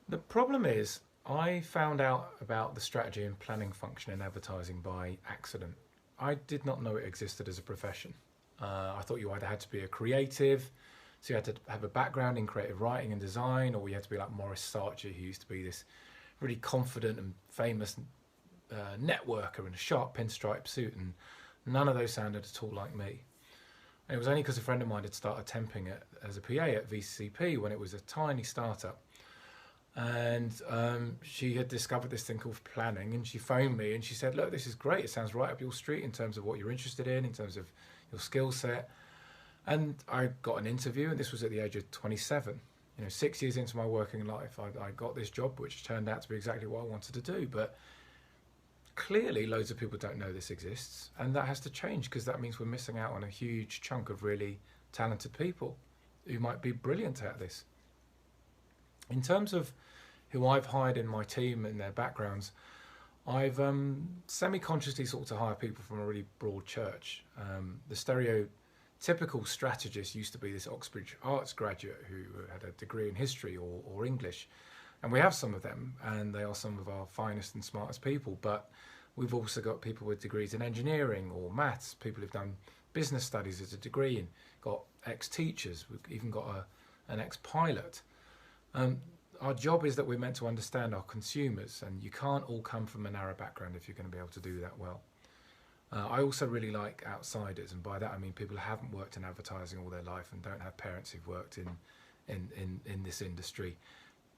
The problem is, I found out about the strategy and planning function in advertising by accident. I did not know it existed as a profession. I thought you either had to be a creative, so you had to have a background in creative writing and design, or you had to be like Morris Sarchi, who used to be this really confident and famous networker in a sharp pinstripe suit, and none of those sounded at all like me. And it was only because a friend of mine had started temping as a PA at VCP when it was a tiny startup. And she had discovered this thing called planning, and she phoned me and she said, look, this is great. It sounds right up your street in terms of what you're interested in terms of your skill set. And I got an interview, and this was at the age of 27. 6 years into my working life, I got this job, which turned out to be exactly what I wanted to do. But clearly, loads of people don't know this exists, and that has to change, because that means we're missing out on a huge chunk of really talented people who might be brilliant at this. In terms of who I've hired in my team and their backgrounds, I've semi-consciously sought to hire people from a really broad church. The stereotypical strategist used to be this Oxbridge Arts graduate who had a degree in history or English. And we have some of them, and they are some of our finest and smartest people. But we've also got people with degrees in engineering or maths, people who've done business studies as a degree, and got ex-teachers. We've even got an ex-pilot. Our job is that we're meant to understand our consumers, and you can't all come from a narrow background if you're going to be able to do that well. I also really like outsiders, and by that I mean people who haven't worked in advertising all their life and don't have parents who've worked in this industry.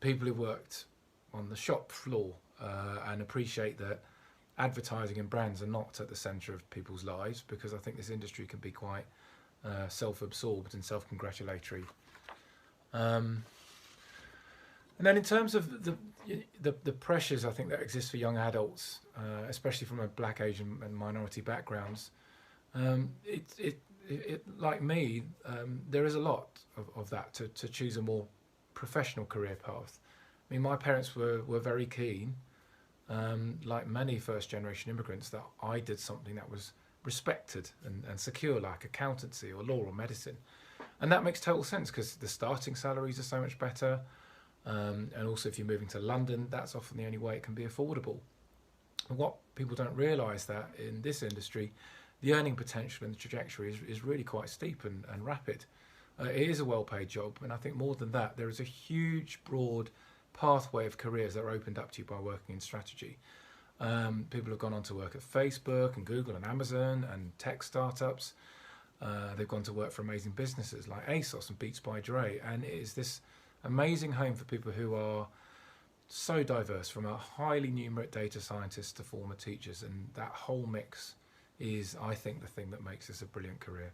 People who worked on the shop floor and appreciate that advertising and brands are not at the centre of people's lives, because I think this industry can be quite self-absorbed and self-congratulatory. And then in terms of the pressures I think that exist for young adults, especially from a black, Asian and minority backgrounds, like me, there is a lot of that to choose a more professional career path. I mean, my parents were very keen, like many first generation immigrants, that I did something that was respected and secure, like accountancy or law or medicine. And that makes total sense, because the starting salaries are so much better. And also, if you're moving to London, that's often the only way it can be affordable. And what people don't realise that in this industry, the earning potential and the trajectory is really quite steep and rapid. It is a well-paid job, and I think more than that, there is a huge, broad pathway of careers that are opened up to you by working in strategy. People have gone on to work at Facebook and Google and Amazon and tech startups. They've gone to work for amazing businesses like ASOS and Beats by Dre, and it is this amazing home for people who are so diverse, from a highly numerate data scientist to former teachers, and that whole mix is, I think, the thing that makes this a brilliant career.